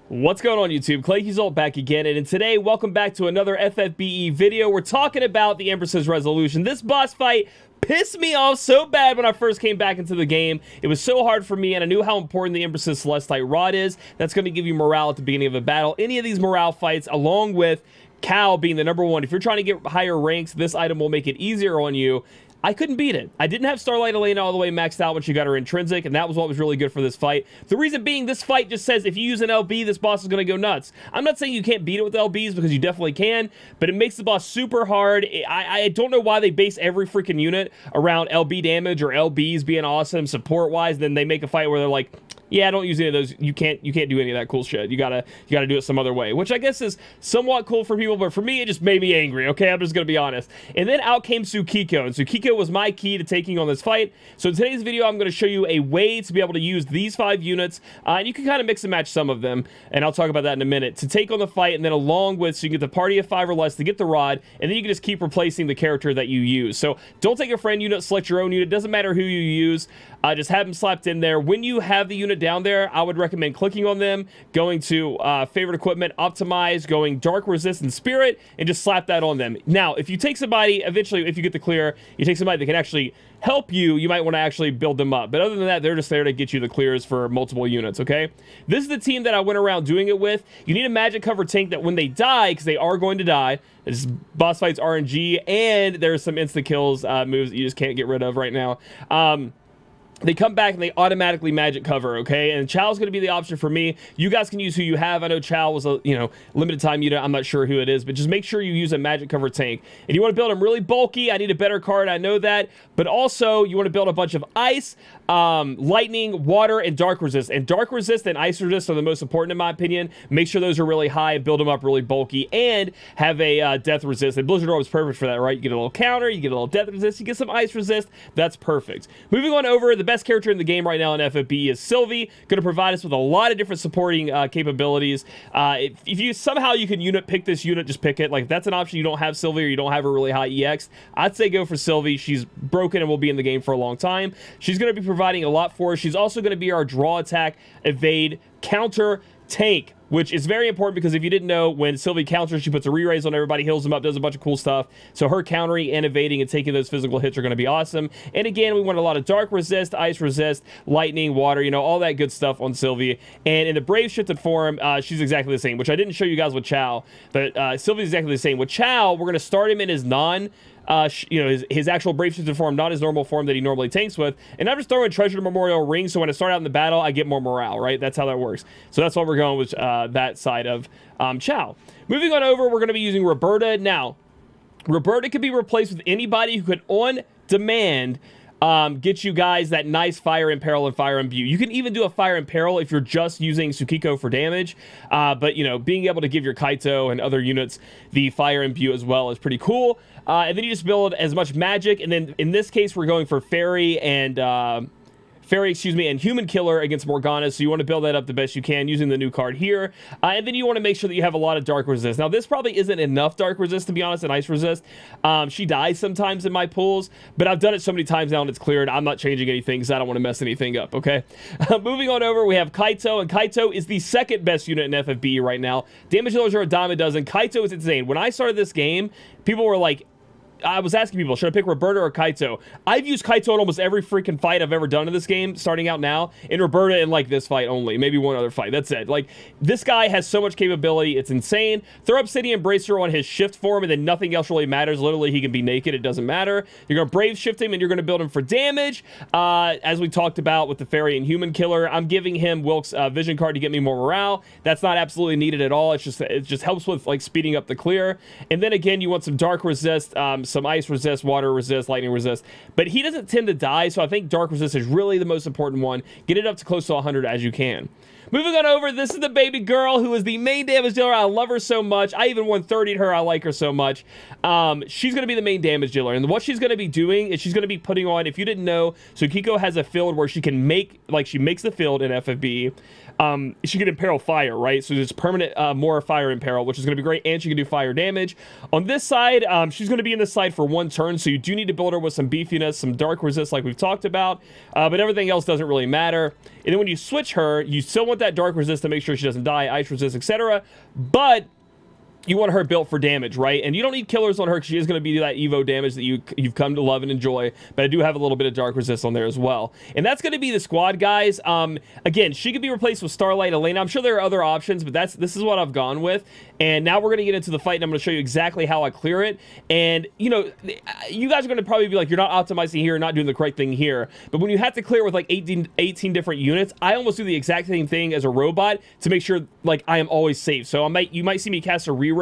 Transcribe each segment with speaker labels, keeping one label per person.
Speaker 1: What's going on, YouTube? Claic Yuzolt back again, and today, welcome back to another FFBE video. We're talking about the Empress Resolution. This boss fight pissed me off so bad when I first came back into the game. It was so hard for me, and I knew how important the Empress's Celestite rod is. That's going to give you morale at the beginning of a battle. Any of these morale fights, along with Cal being the #1. If you're trying to get higher ranks, this item will make it easier on you. I couldn't beat it. I didn't have Starlight Elena all the way maxed out when she got her intrinsic, and that was what was really good for this fight. The reason being, this fight just says if you use an LB, this boss is going to go nuts. I'm not saying you can't beat it with LBs, because you definitely can, but it makes the boss super hard. I don't know why they base every freaking unit around LB damage or LBs being awesome support-wise, then they make a fight where they're like, yeah, don't use any of those. You can't do any of that cool shit. You gotta do it some other way, which I guess is somewhat cool for people, but for me, it just made me angry, okay? I'm just gonna be honest. And then out came Tsukiko, and Tsukiko was my key to taking on this fight. So in today's video, I'm gonna show you a way to be able to use these 5 units, and you can kind of mix and match some of them, and I'll talk about that in a minute, to take on the fight, and then along with, so you can get the party of 5 or less to get the rod, and then you can just keep replacing the character that you use. So don't take a friend unit, select your own unit. Doesn't matter who you use, just have them slapped in there. When you have the unit down there, I would recommend clicking on them, going to favorite equipment, optimize, going dark resist and spirit, and just slap that on them. Now, if you take somebody, eventually, if you get the clear, you take somebody that can actually help you, you might want to actually build them up. But other than that, they're just there to get you the clears for multiple units, okay? This is the team that I went around doing it with. You need a magic cover tank that when they die, because they are going to die, this boss fight's RNG, and there's some insta kills moves that you just can't get rid of right now. They come back and they automatically magic cover, okay? And Chow's going to be the option for me. You guys can use who you have. I know Chow was a, limited time unit. I'm not sure who it is, but just make sure you use a magic cover tank. And you want to build them really bulky. I need a better card. I know that. But also, you want to build a bunch of ice, lightning, water, and dark resist. And dark resist and ice resist are the most important in my opinion. Make sure those are really high and build them up really bulky. And have a death resist. And Blizzard Orb is perfect for that, right? You get a little counter, you get a little death resist, you get some ice resist. That's perfect. Moving on over, the best character in the game right now in FFBE is Sylvie. Going to provide us with a lot of different supporting capabilities. If you somehow you can unit pick this unit, just pick it. Like if that's an option, you don't have Sylvie or you don't have a really high EX, I'd say go for Sylvie. She's broken and will be in the game for a long time. She's going to be providing a lot for us. She's also going to be our draw attack, evade, counter, tank, which is very important because if you didn't know, when Sylvie counters, she puts a re-raise on everybody, heals them up, does a bunch of cool stuff. So her countering and evading and taking those physical hits are going to be awesome. And again, we want a lot of dark resist, ice resist, lightning, water, all that good stuff on Sylvie. And in the brave shifted form, she's exactly the same, which I didn't show you guys with Chow, but Sylvie's exactly the same. With Chow, we're going to start him in his his actual brave shifted form, not his normal form that he normally tanks with, and I'm just throwing treasure to memorial ring, so when I start out in the battle, I get more morale, right? That's how that works. So that's why we're going with that side of Chow. Moving on over, we're going to be using Roberta. Now, Roberta can be replaced with anybody who could, on demand, get you guys that nice Fire in Peril and Fire Imbue. You can even do a Fire in Peril if you're just using Tsukiko for damage, but being able to give your Kaito and other units the Fire Imbue as well is pretty cool. And then you just build as much magic, and then in this case we're going for Fairy and Human Killer against Morgana, so you want to build that up the best you can using the new card here. And then you want to make sure that you have a lot of dark resist. Now, this probably isn't enough dark resist, to be honest, and ice resist. She dies sometimes in my pools, but I've done it so many times now and it's cleared. I'm not changing anything because I don't want to mess anything up, okay? Moving on over, we have Kaito, and Kaito is the second best unit in FFBE right now. Damage dealers are a dime a dozen. Kaito is insane. When I started this game, people were like, I was asking people, should I pick Roberta or Kaito? I've used Kaito in almost every freaking fight I've ever done in this game, starting out now, and Roberta in, like, this fight only. Maybe one other fight. That's it. Like, this guy has so much capability. It's insane. Throw Obsidian Bracer on his shift form, and then nothing else really matters. Literally, he can be naked. It doesn't matter. You're going to Brave Shift him, and you're going to build him for damage. As we talked about with the Fairy and Human Killer, I'm giving him Wilk's Vision card to get me more morale. That's not absolutely needed at all. It just helps with, like, speeding up the clear. And then, again, you want some Dark Resist, some Ice Resist, water resist, lightning resist, but he doesn't tend to die, so I think dark resist is really the most important one. Get it up to close to 100 as you can. Moving on over, this is the baby girl who is the main damage dealer. I love her so much. I even 130'd her. I like her so much. She's going to be the main damage dealer, and what she's going to be doing is she's going to be putting on, if you didn't know, Tsukiko has a field where she can make, like she makes the field in FFBE. she can imperil fire, right? So there's permanent more fire imperil, which is going to be great, and she can do fire damage. On this side, she's going to be in this side for 1 turn, so you do need to build her with some beefiness, some dark resist like we've talked about, but everything else doesn't really matter. And then when you switch her, you still want that dark resist to make sure she doesn't die, ice resist, etc., but you want her built for damage, right? And you don't need killers on her because she is going to be that Evo damage that you've come to love and enjoy. But I do have a little bit of dark resist on there as well. And that's going to be the squad, guys. Again, she could be replaced with Starlight, Elena. I'm sure there are other options, but this is what I've gone with. And now we're going to get into the fight, and I'm going to show you exactly how I clear it. And, you know, you guys are going to probably be like, you're not optimizing here, not doing the correct thing here. But when you have to clear with like 18 different units, I almost do the exact same thing as a robot to make sure, like, I am always safe. So you might see me cast a re-raise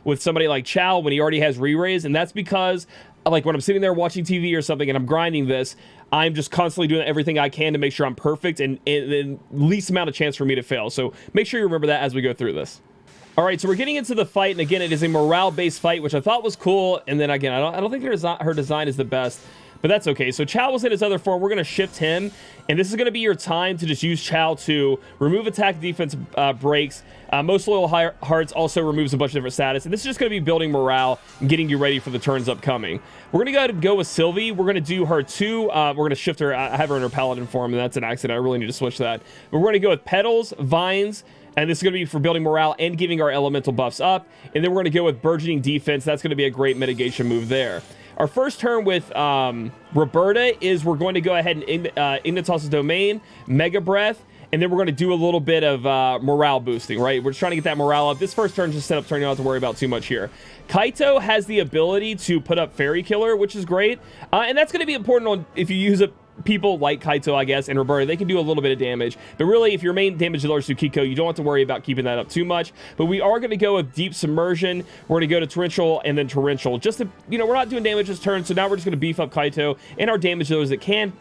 Speaker 1: with somebody like Chow when he already has re-raise, and that's because, like, when I'm sitting there watching TV or something and I'm grinding this, I'm just constantly doing everything I can to make sure I'm perfect and least amount of chance for me to fail. So make sure you remember that as we go through this. All right, so we're getting into the fight, and again, it is a morale-based fight, which I thought was cool. And then again, I don't think her design is the best, but that's okay. So Chow was in his other form. We're going to shift him, and this is going to be your time to just use Chow to remove attack defense breaks. Most Loyal Hearts also removes a bunch of different status, and this is just going to be building morale and getting you ready for the turns upcoming. We're going to go ahead and go with Sylvie. We're going to do her 2. We're going to shift her. I have her in her Paladin form, and that's an accident. I really need to switch that. But we're going to go with Petals, Vines, and this is going to be for building morale and giving our elemental buffs up. And then we're going to go with Burgeoning Defense. That's going to be a great mitigation move there. Our first turn with Roberta is we're going to go ahead and Ignitas's Domain, Mega Breath, and then we're going to do a little bit of morale boosting, right? We're just trying to get that morale up. This first turn just set up turn, you don't have to worry about too much here. Kaito has the ability to put up Fairy Killer, which is great. And that's going to be important on if you use it. People like Kaito, I guess, and Roberta, they can do a little bit of damage. But really, if your main damage dealer is Tsukiko, you don't have to worry about keeping that up too much. But we are going to go with Deep Submersion. We're going to go to Torrential and then Torrential. Just to, you know, we're not doing damage this turn, so now we're just going to beef up Kaito and our damage dealers that can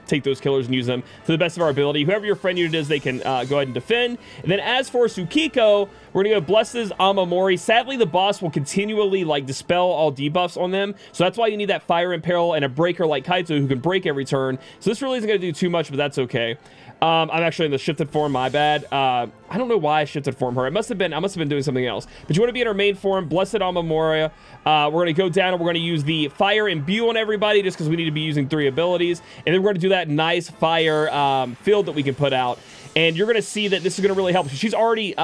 Speaker 1: take those killers and use them to the best of our ability. Whoever your friend unit is, they can go ahead and defend. And then as for Tsukiko, we're going to go Blesses Amamori. Sadly, the boss will continually, like, dispel all debuffs on them. So that's why you need that Fire Imperil and a breaker like Kaito who can break every turn. So this really isn't going to do too much, but that's okay. I'm actually in the shifted form, my bad. I don't know why I shifted form her. I must have been doing something else. But you want to be in our main form, Blessed Amamoria. We're going to go down and we're going to use the Fire Imbue on everybody just because we need to be using 3 abilities. And then we're going to do that nice fire field that we can put out. And you're going to see that this is going to really help. She's already...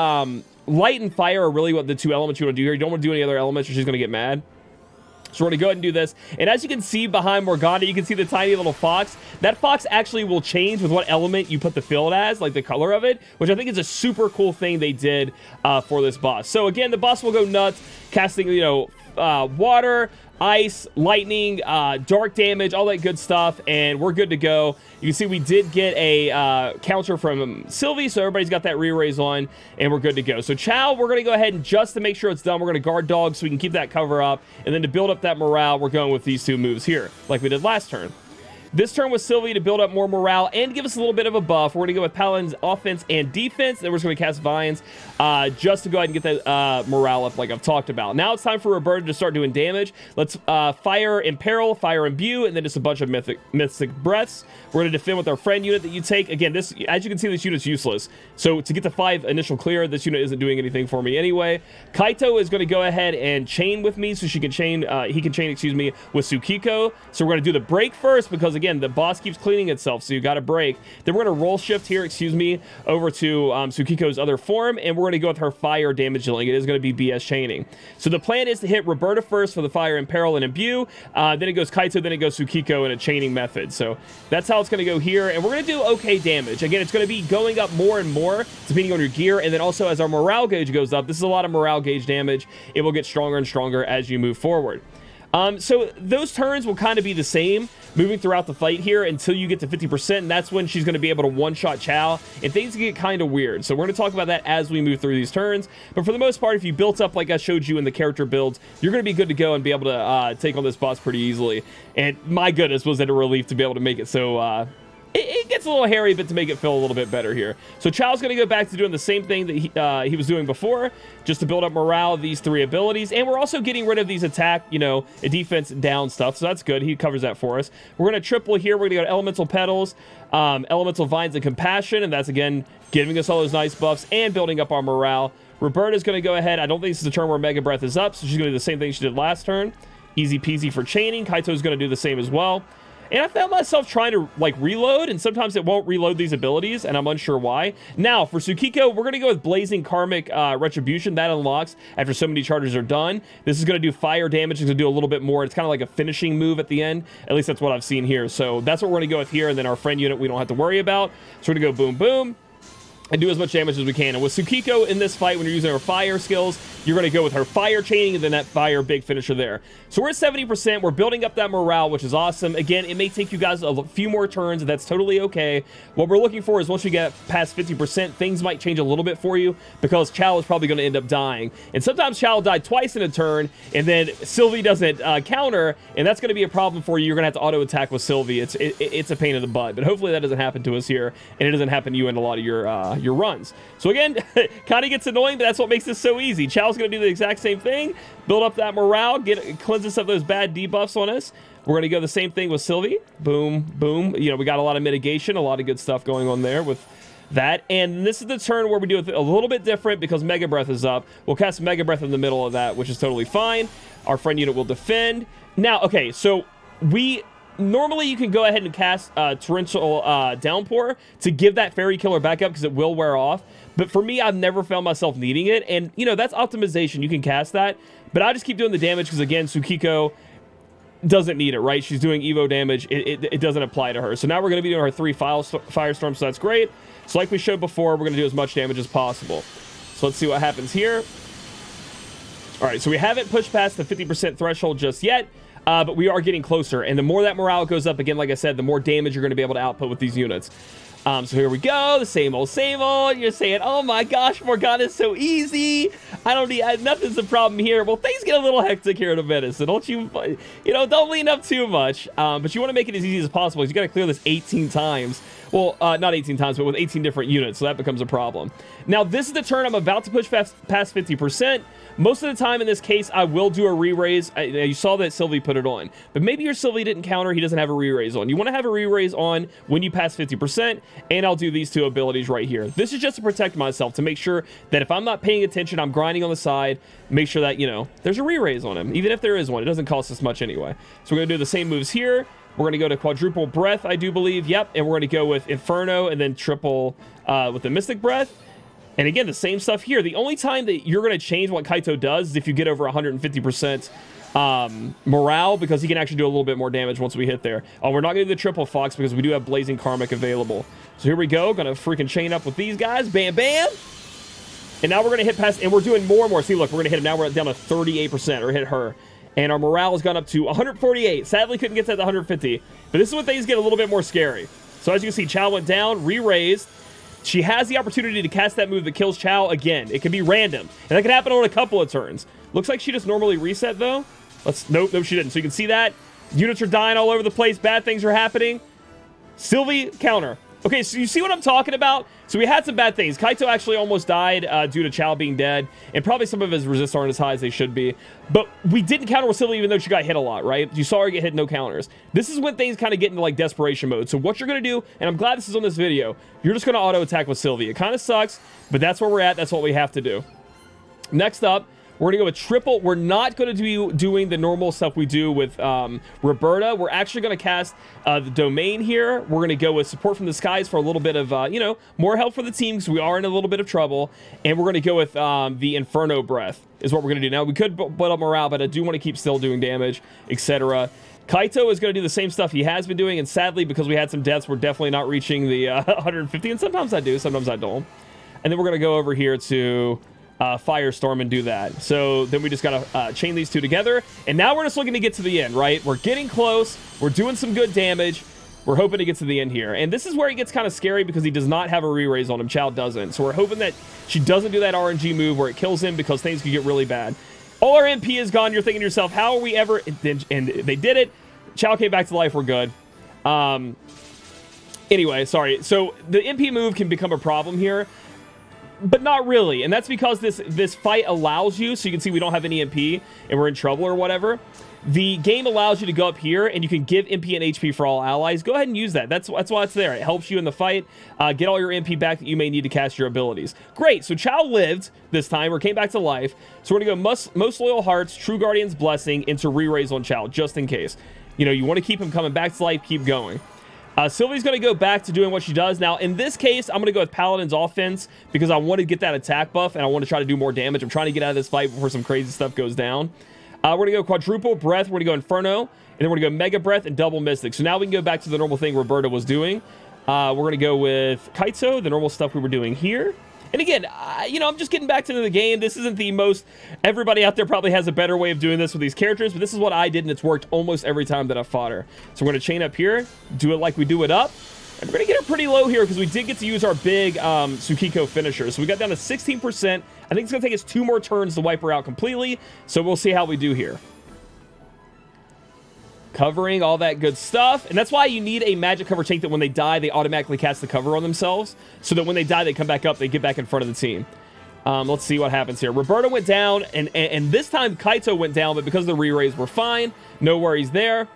Speaker 1: Light and fire are really what the 2 elements you want to do here. You don't want to do any other elements or she's going to get mad. So we're going to go ahead and do this. And as you can see behind Morgana, you can see the tiny little fox. That fox actually will change with what element you put the field as, like the color of it, which I think is a super cool thing they did for this boss. So again, the boss will go nuts, casting, you know, water, ice, lightning, dark damage, all that good stuff, and we're good to go. You can see we did get a counter from Sylvie, so everybody's got that re-raise on, and we're good to go. So Chow, we're going to go ahead and just to make sure it's done, we're going to guard dog so we can keep that cover up, and then to build up that morale, we're going with these 2 moves here, like we did last turn. This turn with Sylvie to build up more morale and give us a little bit of a buff. We're going to go with Paladin's offense and defense. Then we're just going to cast Vines just to go ahead and get that morale up like I've talked about. Now it's time for Roberta to start doing damage. Let's Fire Imperil, Fire Imbue, and then just a bunch of Mystic Breaths. We're going to defend with our friend unit that you take. Again, this, as you can see, this unit's useless. So to get the 5 initial clear, this unit isn't doing anything for me anyway. Kaito is going to go ahead and chain with me so she can chain, he can chain, excuse me, with Tsukiko. So we're going to do the break first because, again, the boss keeps cleaning itself, so you got to break. Then we're going to roll shift here, excuse me, over to Tsukiko's other form, and we're going to go with her fire damage dealing. It is going to be BS chaining. So the plan is to hit Roberta first for the Fire Imperil and Imbue. Then it goes Kaito, then it goes Tsukiko in a chaining method. So that's how it's going to go here, and we're going to do okay damage. Again, it's going to be going up more and more depending on your gear, and then also as our morale gauge goes up, this is a lot of morale gauge damage. It will get stronger and stronger as you move forward. So those turns will kind of be the same moving throughout the fight here until you get to 50%, and that's when she's going to be able to one-shot Chow, and things get kind of weird. So we're going to talk about that as we move through these turns, but for the most part, if you built up like I showed you in the character builds, you're going to be good to go and be able to take on this boss pretty easily. And my goodness, was it a relief to be able to make it so it gets a little hairy, but to make it feel a little bit better here. So Chao's going to go back to doing the same thing that he was doing before, just to build up morale, these 3 abilities. And we're also getting rid of these attack, you know, defense down stuff. So that's good. He covers that for us. We're going to triple here. We're going to go to Elemental Petals, Elemental Vines, and Compassion. And that's, again, giving us all those nice buffs and building up our morale. Roberta's going to go ahead. I don't think this is the turn where Mega Breath is up, so she's going to do the same thing she did last turn. Easy peasy for chaining. Kaito's going to do the same as well. And I found myself trying to, like, reload, and sometimes it won't reload these abilities, and I'm unsure why. Now, for Tsukiko, we're going to go with Blazing Karmic Retribution. That unlocks after so many charges are done. This is going to do fire damage. It's going to do a little bit more. It's kind of like a finishing move at the end. At least that's what I've seen here. So that's what we're going to go with here, and then our friend unit we don't have to worry about. So we're going to go boom, boom, and do as much damage as we can. And with Tsukiko in this fight, when you're using her fire skills, you're going to go with her fire chaining and then that fire big finisher there. So we're at 70%. We're building up that morale, which is awesome. Again, it may take you guys a few more turns, and that's totally okay. What we're looking for is once you get past 50%, things might change a little bit for you, because Chao is probably going to end up dying. And sometimes Chao died twice in a turn, and then Sylvie doesn't counter, and that's going to be a problem for you. You're going to have to auto attack with Sylvie. It's a pain in the butt, but hopefully that doesn't happen to us here, and it doesn't happen to you in a lot of your runs. So again, kind of gets annoying, but that's what makes this so easy. Chao's going to do the exact same thing, build up that morale, cleanse us of those bad debuffs on us. We're going to go the same thing with Sylvie. Boom, boom. You know, we got a lot of mitigation, a lot of good stuff going on there with that. And this is the turn where we do it a little bit different because Mega Breath is up. We'll cast Mega Breath in the middle of that, which is totally fine. Our friend unit will defend. Now, okay, so normally you can go ahead and cast Torrential Downpour to give that Fairy Killer back up because it will wear off. But for me, I've never found myself needing it. And, you know, that's optimization. You can cast that. But I just keep doing the damage because, again, Tsukiko doesn't need it, right? She's doing Evo damage. It doesn't apply to her. So now we're going to be doing our 3 Firestorms, so that's great. So like we showed before, we're going to do as much damage as possible. So let's see what happens here. All right, so we haven't pushed past the 50% threshold just yet. But we are getting closer. And the more that morale goes up, again, like I said, the more damage you're going to be able to output with these units. So here we go. The same old, same old. You're saying, oh my gosh, Morgana is so easy. Nothing's the problem here. Well, things get a little hectic here in a minute. So don't don't lean up too much. But you want to make it as easy as possible. You got to clear this 18 times. Well, not 18 times, but with 18 different units. So that becomes a problem. Now, this is the turn I'm about to push past 50%. Most of the time in this case, I will do a re-raise. You saw that Sylvie put it on. But maybe your Sylvie didn't counter. He doesn't have a re-raise on. You want to have a re-raise on when you pass 50%. And I'll do these 2 abilities right here. This is just to protect myself, to make sure that if I'm not paying attention, I'm grinding on the side, make sure that, you know, there's a re-raise on him. Even if there is one, it doesn't cost us much anyway. So we're going to do the same moves here. We're going to go to Quadruple Breath, I do believe. Yep. And we're going to go with Inferno and then triple with the Mystic Breath. And again, the same stuff here. The only time that you're going to change what Kaito does is if you get over 150% morale, because he can actually do a little bit more damage once we hit there. Oh, we're not going to do the Triple Fox because we do have Blazing Karmic available. So here we go. Going to freaking chain up with these guys. Bam, bam. And now we're going to hit past, and we're doing more and more. See, look, we're going to hit him. Now we're down to 38%, or hit her. And our morale has gone up to 148. Sadly, couldn't get to the 150. But this is when things get a little bit more scary. So as you can see, Chao went down, re-raised. She has the opportunity to cast that move that kills Chao again. It can be random. And that can happen on a couple of turns. Looks like she just normally reset, though. Nope, she didn't. So you can see that. Units are dying all over the place. Bad things are happening. Sylvie, counter. Okay, so you see what I'm talking about? So we had some bad things. Kaito actually almost died due to Chao being dead. And probably some of his resists aren't as high as they should be. But we didn't counter with Sylvie even though she got hit a lot, right? You saw her get hit, no counters. This is when things kind of get into like desperation mode. So what you're going to do, and I'm glad this is on this video, you're just going to auto attack with Sylvie. It kind of sucks, but that's where we're at. That's what we have to do. Next up, we're going to go with triple. We're not going to be doing the normal stuff we do with Roberta. We're actually going to cast the Domain here. We're going to go with Support from the Skies for a little bit of, more help for the team because we are in a little bit of trouble. And we're going to go with the Inferno Breath is what we're going to do. Now, we could put up morale, but I do want to keep still doing damage, etc. Kaito is going to do the same stuff he has been doing. And sadly, because we had some deaths, we're definitely not reaching the 150. And sometimes I do, sometimes I don't. And then we're going to go over here to Firestorm and do that. So then we just gotta chain these 2 together, and now we're just looking to get to the end, right? We're getting close, we're doing some good damage, we're hoping to get to the end here. And this is where it gets kind of scary because he does not have a re-raise on him. Chao doesn't. So we're hoping that she doesn't do that RNG move where it kills him because things could get really bad. All our MP is gone. You're thinking to yourself, how are we ever... And they did it. Chao came back to life. We're good. Anyway, sorry. So the MP move can become a problem here, but not really. And that's because this fight allows you, so you can see we don't have any MP and we're in trouble or whatever. The game allows you to go up here and you can give MP and HP for all allies. Go ahead and use that. That's why it's there. It helps you in the fight. Get all your MP back that you may need to cast your abilities. Great. So Chow lived this time, or came back to life. So we're going to go Most Loyal Hearts, True Guardian's Blessing into re-raise on Chow, just in case. You know, you want to keep him coming back to life, keep going. Sylvie's going to go back to doing what she does. Now, in this case, I'm going to go with Paladin's Offense because I want to get that attack buff and I want to try to do more damage. I'm trying to get out of this fight before some crazy stuff goes down. We're going to go Quadruple Breath. We're going to go Inferno. And then we're going to go Mega Breath and Double Mystic. So now we can go back to the normal thing Roberta was doing. We're going to go with Kaito, the normal stuff we were doing here. And again, you know, I'm just getting back to the game. This isn't the most... Everybody out there probably has a better way of doing this with these characters, but this is what I did, and it's worked almost every time that I've fought her. So we're going to chain up here, do it like we do it up. And we're going to get her pretty low here because we did get to use our big Tsukiko finisher. So we got down to 16%. I think it's going to take us 2 more turns to wipe her out completely. So we'll see how we do here. Covering, all that good stuff. And that's why you need a magic cover tank that when they die, they automatically cast the cover on themselves. So that when they die, they come back up, they get back in front of the team. Let's see what happens here. Roberta went down, and this time Kaito went down, but because of the re-raise, we're fine. No worries there.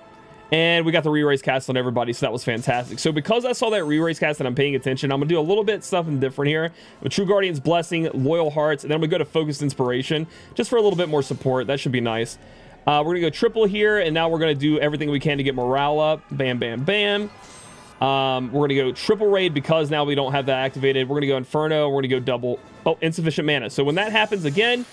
Speaker 1: And we got the re-raise cast on everybody, so that was fantastic. So because I saw that re-raise cast and I'm paying attention, I'm going to do a little bit something different here. With True Guardian's Blessing, Loyal Hearts, and then we go to Focused Inspiration, just for a little bit more support. That should be nice. We're going to go triple here, and now we're going to do everything we can to get morale up. Bam, bam, bam. We're going to go triple raid because now we don't have that activated. We're going to go Inferno. We're going to go double... Oh, insufficient mana. So when that happens again,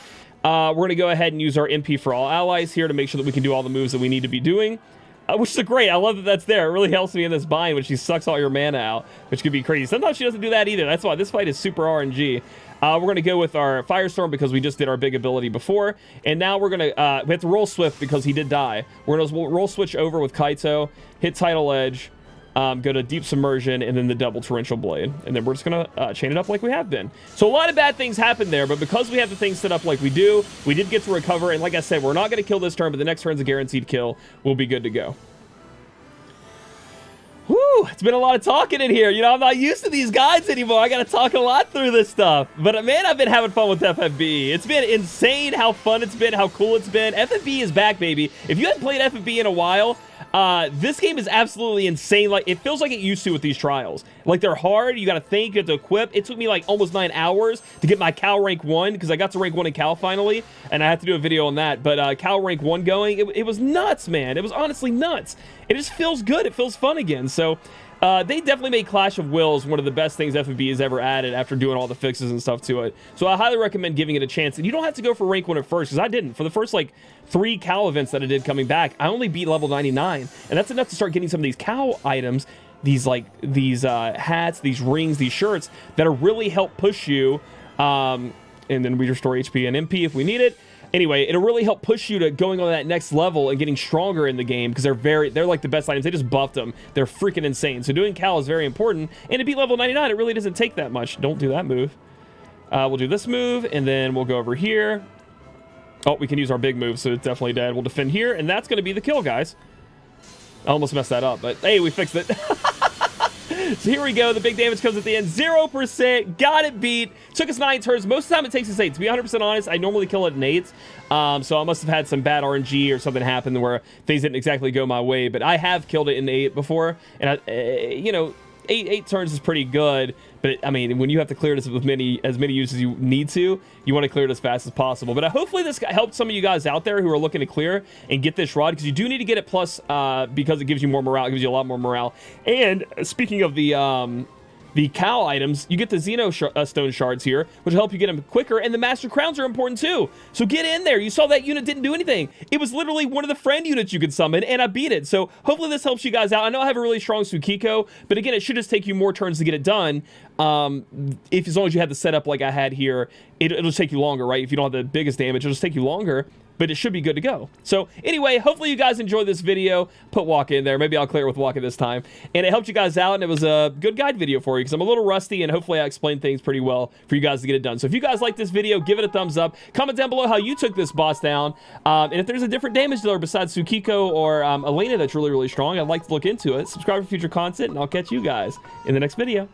Speaker 1: we're going to go ahead and use our MP for all allies here to make sure that we can do all the moves that we need to be doing. Which is great. I love that that's there. It really helps me in this bind when she sucks all your mana out, which could be crazy. Sometimes she doesn't do that either. That's why this fight is super RNG. We're going to go with our Firestorm because we just did our big ability before. And now we're going to... we have to roll Swift because he did die. We're going to roll Switch over with Kaito, hit Tidal Edge, go to Deep Submersion, and then the double Torrential Blade. And then we're just going to chain it up like we have been. So a lot of bad things happened there, but because we have the things set up like we do, we did get to recover. And like I said, we're not going to kill this turn, but the next turn's a guaranteed kill. We'll be good to go. Whew, it's been a lot of talking in here. You know, I'm not used to these guides anymore. I got to talk a lot through this stuff. But, man, I've been having fun with FFBE. It's been insane how fun it's been, how cool it's been. FFBE is back, baby. If you hadn't played FFBE in a while, this game is absolutely insane. Like, it feels like it used to with these trials. Like, they're hard. You got to think. You have to equip. It took me, like, almost 9 hours to get my Cal rank 1 because I got to rank 1 in Cal finally, and I have to do a video on that. But Cal rank 1 going, it was nuts, man. It was honestly nuts. It just feels good. It feels fun again. So they definitely made Clash of Wills one of the best things FFB has ever added after doing all the fixes and stuff to it. So I highly recommend giving it a chance. And you don't have to go for rank 1 at first, because I didn't. For the first, like, 3 Cal events that I did coming back, I only beat level 99. And that's enough to start getting some of these Cal items, these hats, these rings, these shirts, that'll really help push you. And then we restore HP and MP if we need it. Anyway, it'll really help push you to going on that next level and getting stronger in the game because they're like the best items. They just buffed them. They're freaking insane. So doing Cal is very important. And to beat level 99, it really doesn't take that much. Don't do that move. We'll do this move, and then we'll go over here. Oh, we can use our big move, so it's definitely dead. We'll defend here, and that's going to be the kill, guys. I almost messed that up, but hey, we fixed it. So here we go. The big damage comes at the end. 0%. Got it beat. Took us 9 turns. Most of the time it takes us 8. To be 100% honest, I normally kill it in 8. So I must have had some bad RNG or something happen where things didn't exactly go my way. But I have killed it in 8 before. And, you know, 8 turns is pretty good. But, I mean, when you have to clear this with as many uses as you need to, you want to clear it as fast as possible. But hopefully this helped some of you guys out there who are looking to clear and get this rod, because you do need to get it plus because it gives you more morale. It gives you a lot more morale. And speaking of the Cal items, you get the Stone Shards here, which will help you get them quicker, and the Master Crowns are important too. So get in there. You saw that unit didn't do anything. It was literally one of the friend units you could summon, and I beat it. So hopefully this helps you guys out. I know I have a really strong Tsukiko, but again, it should just take you more turns to get it done. As long as you had the setup like I had here, it'll just take you longer, right? If you don't have the biggest damage, it'll just take you longer. but it should be good to go. So anyway, hopefully you guys enjoyed this video. Put Waka in there. Maybe I'll clear it with Waka this time. And it helped you guys out, and it was a good guide video for you because I'm a little rusty, and hopefully I explained things pretty well for you guys to get it done. So if you guys like this video, give it a thumbs up. Comment down below how you took this boss down. And if there's a different damage dealer besides Tsukiko or Elena that's really, really strong, I'd like to look into it. Subscribe for future content, and I'll catch you guys in the next video.